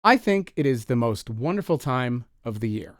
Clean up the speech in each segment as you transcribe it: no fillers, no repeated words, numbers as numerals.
I think it is the most wonderful time of the year.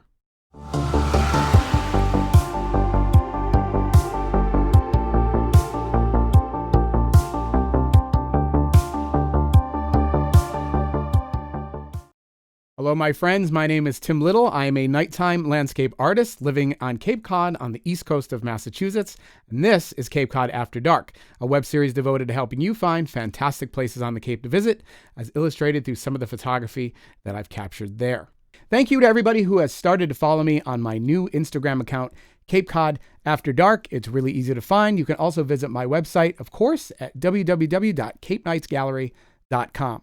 Hello, my friends. My name is Tim Little. I am a nighttime landscape artist living on Cape Cod on the east coast of Massachusetts. And this is Cape Cod After Dark, a web series devoted to helping you find fantastic places on the Cape to visit, as illustrated through some of the photography that I've captured there. Thank you to everybody who has started to follow me on my new Instagram account, Cape Cod After Dark. It's really easy to find. You can also visit my website, of course, at www.capenightsgallery.com.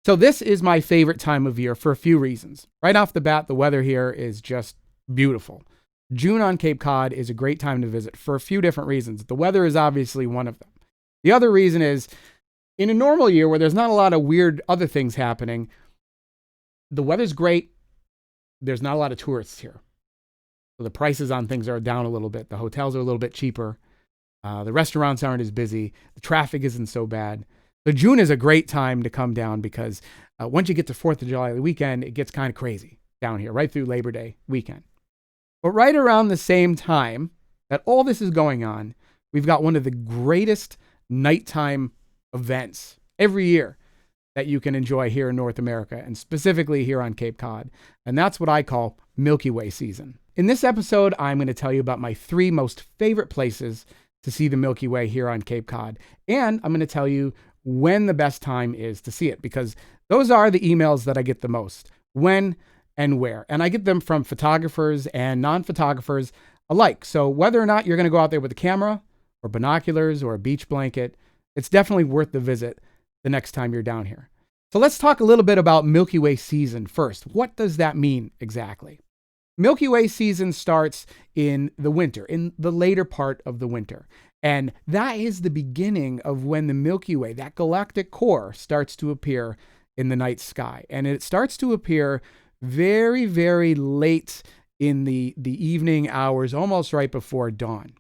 So this is my favorite time of year for a few reasons. Right off the bat, the weather here is just beautiful. June on Cape Cod is a great time to visit for a few different reasons. The weather is obviously one of them. The other reason is, in a normal year where there's not a lot of weird other things happening, the weather's great. There's not a lot of tourists here. So the prices on things are down a little bit. The hotels are a little bit cheaper. The restaurants aren't as busy. The traffic isn't so bad. So June is a great time to come down because once you get to 4th of July weekend, it gets kind of crazy down here, right through Labor Day weekend. But right around the same time that all this is going on, we've got one of the greatest nighttime events every year that you can enjoy here in North America, and specifically here on Cape Cod. And that's what I call Milky Way season. In this episode, I'm going to tell you about my 3 most favorite places to see the Milky Way here on Cape Cod. And I'm going to tell you when the best time is to see it, because those are the emails that I get the most. When and where. And I get them from photographers and non-photographers alike. So whether or not you're going to go out there with a camera or binoculars or a beach blanket, it's definitely worth the visit the next time you're down here. So let's talk a little bit about Milky Way season first. What does that mean exactly? Milky Way season starts in the winter, in the later part of the winter. And that is the beginning of when the Milky Way, that galactic core, starts to appear in the night sky. And it starts to appear very, very late in the evening hours, almost right before dawn.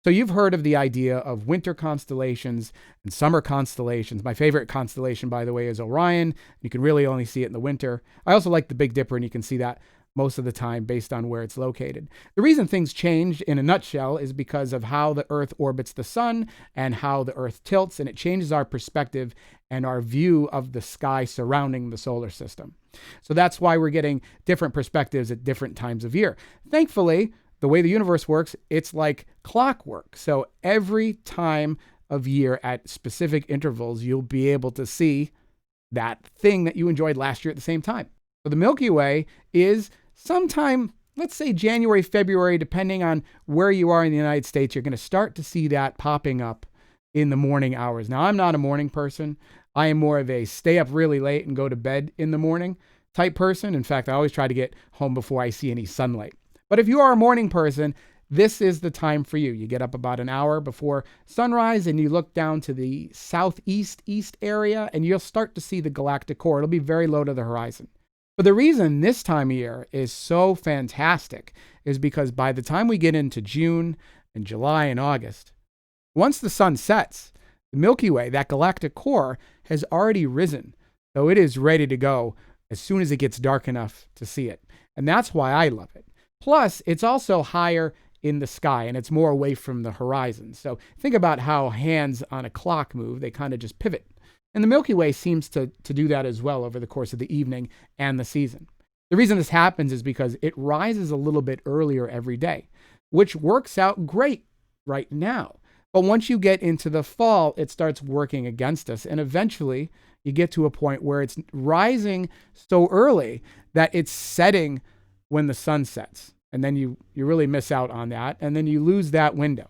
So you've heard of the idea of winter constellations and summer constellations. My favorite constellation, by the way, is Orion. You can really only see it in the winter. I also like the Big Dipper, and you can see that most of the time based on where it's located. The reason things change in a nutshell is because of how the Earth orbits the sun and how the Earth tilts, and it changes our perspective and our view of the sky surrounding the solar system. So that's why we're getting different perspectives at different times of year. Thankfully, the way the universe works, it's like clockwork. So every time of year at specific intervals, you'll be able to see that thing that you enjoyed last year at the same time. So the Milky Way is sometime, let's say January, February, depending on where you are in the United States, you're going to start to see that popping up in the morning hours. Now, I'm not a morning person. I am more of a stay up really late and go to bed in the morning type person. In fact, I always try to get home before I see any sunlight. But if you are a morning person, this is the time for you. You get up about an hour before sunrise and you look down to the southeast area and you'll start to see the galactic core. It'll be very low to the horizon. But the reason this time of year is so fantastic is because by the time we get into June and July and August, once the sun sets, the Milky Way, that galactic core, has already risen. So it is ready to go as soon as it gets dark enough to see it. And that's why I love it. Plus, it's also higher in the sky and it's more away from the horizon. So think about how hands on a clock move. They kind of just pivot. And the Milky Way seems to do that as well over the course of the evening and the season. The reason this happens is because it rises a little bit earlier every day, which works out great right now. But once you get into the fall, it starts working against us. And eventually you get to a point where it's rising so early that it's setting when the sun sets. And then you really miss out on that. And then you lose that window.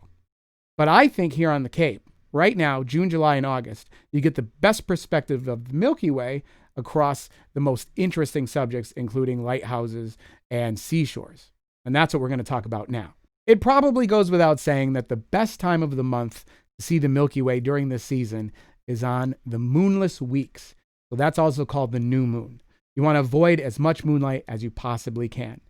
But I think here on the Cape, right now, June, July, and August, you get the best perspective of the Milky Way across the most interesting subjects, including lighthouses and seashores. And that's what we're going to talk about now. It probably goes without saying that the best time of the month to see the Milky Way during this season is on the moonless weeks. So that's also called the new moon. You want to avoid as much moonlight as you possibly can.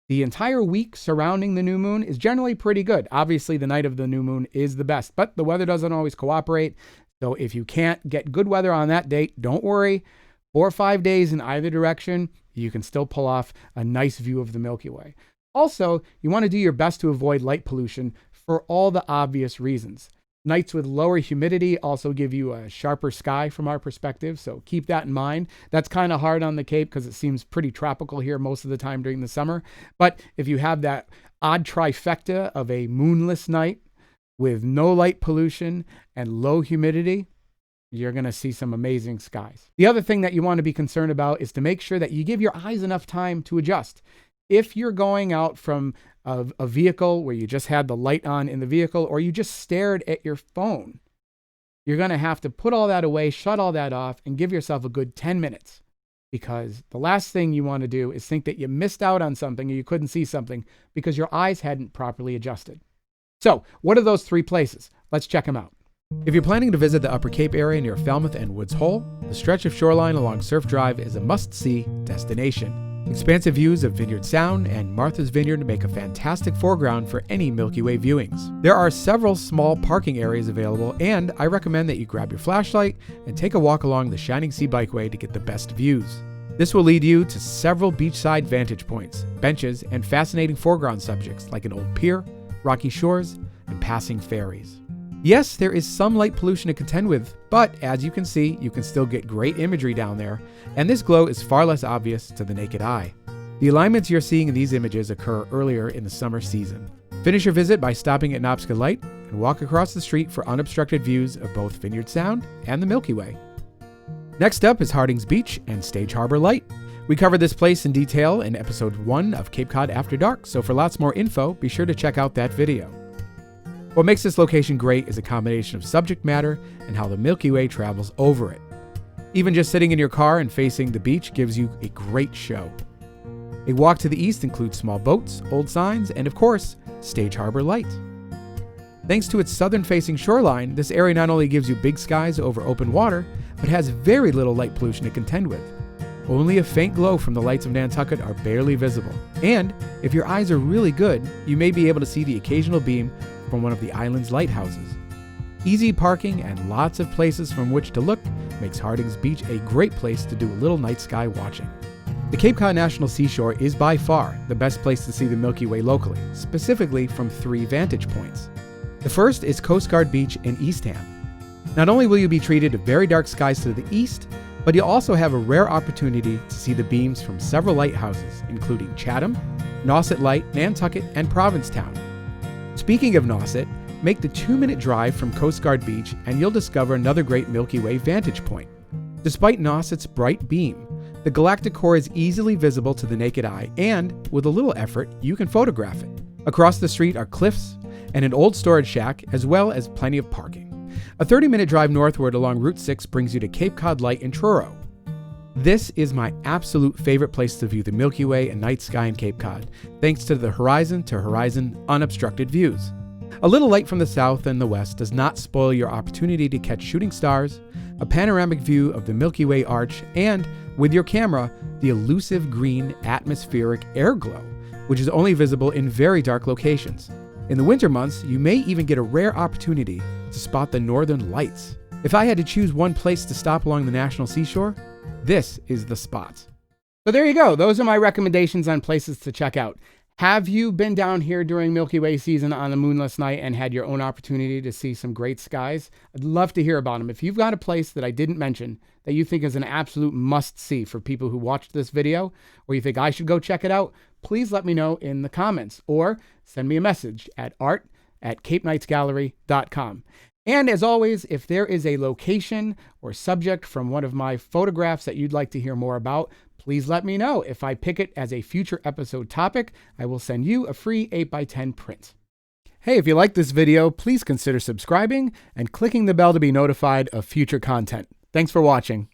The entire week surrounding the new moon is generally pretty good. Obviously, the night of the new moon is the best, but the weather doesn't always cooperate. So if you can't get good weather on that date, don't worry. 4 or 5 days in either direction, you can still pull off a nice view of the Milky Way. Also, you want to do your best to avoid light pollution for all the obvious reasons. Nights with lower humidity also give you a sharper sky from our perspective, so keep that in mind. That's kind of hard on the Cape because it seems pretty tropical here most of the time during the summer. But if you have that odd trifecta of a moonless night with no light pollution and low humidity, you're going to see some amazing skies. The other thing that you want to be concerned about is to make sure that you give your eyes enough time to adjust. If you're going out from a vehicle where you just had the light on in the vehicle, or you just stared at your phone, you're going to have to put all that away, shut all that off, and give yourself a good 10 minutes. Because the last thing you want to do is think that you missed out on something or you couldn't see something because your eyes hadn't properly adjusted. So, what are those 3 places? Let's check them out. If you're planning to visit the Upper Cape area near Falmouth and Woods Hole, the stretch of shoreline along Surf Drive is a must-see destination. Expansive views of Vineyard Sound and Martha's Vineyard make a fantastic foreground for any Milky Way viewings. There are several small parking areas available, and I recommend that you grab your flashlight and take a walk along the Shining Sea Bikeway to get the best views. This will lead you to several beachside vantage points, benches, and fascinating foreground subjects like an old pier, rocky shores, and passing ferries. Yes, there is some light pollution to contend with, but as you can see, you can still get great imagery down there, and this glow is far less obvious to the naked eye. The alignments you're seeing in these images occur earlier in the summer season. Finish your visit by stopping at Nopska Light and walk across the street for unobstructed views of both Vineyard Sound and the Milky Way. Next up is Hardings Beach and Stage Harbor Light. We covered this place in detail in episode 1 of Cape Cod After Dark, so for lots more info, be sure to check out that video. What makes this location great is a combination of subject matter and how the Milky Way travels over it. Even just sitting in your car and facing the beach gives you a great show. A walk to the east includes small boats, old signs, and of course, Stage Harbor Light. Thanks to its southern-facing shoreline, this area not only gives you big skies over open water, but has very little light pollution to contend with. Only a faint glow from the lights of Nantucket are barely visible. And if your eyes are really good, you may be able to see the occasional beam from one of the island's lighthouses. Easy parking and lots of places from which to look makes Hardings Beach a great place to do a little night sky watching. The Cape Cod National Seashore is by far the best place to see the Milky Way locally, specifically from 3 vantage points. The first is Coast Guard Beach in Eastham. Not only will you be treated to very dark skies to the east, but you'll also have a rare opportunity to see the beams from several lighthouses, including Chatham, Nauset Light, Nantucket, and Provincetown. Speaking of Nauset, make the 2-minute drive from Coast Guard Beach and you'll discover another great Milky Way vantage point. Despite Nauset's bright beam, the galactic core is easily visible to the naked eye, and with a little effort, you can photograph it. Across the street are cliffs and an old storage shack, as well as plenty of parking. A 30-minute drive northward along Route 6 brings you to Cape Cod Light in Truro. This is my absolute favorite place to view the Milky Way and night sky in Cape Cod, thanks to the horizon-to-horizon unobstructed views. A little light from the south and the west does not spoil your opportunity to catch shooting stars, a panoramic view of the Milky Way arch, and, with your camera, the elusive green atmospheric air glow, which is only visible in very dark locations. In the winter months, you may even get a rare opportunity to spot the northern lights. If I had to choose one place to stop along the National Seashore, this is the spot. So there you go. Those are my recommendations on places to check out. Have you been down here during Milky Way season on a moonless night and had your own opportunity to see some great skies? I'd love to hear about them. If you've got a place that I didn't mention that you think is an absolute must-see for people who watched this video, or you think I should go check it out, please let me know in the comments or send me a message at art@capeknightsgallery.com. And as always, if there is a location or subject from one of my photographs that you'd like to hear more about, please let me know. If I pick it as a future episode topic, I will send you a free 8x10 print. Hey, if you like this video, please consider subscribing and clicking the bell to be notified of future content. Thanks for watching.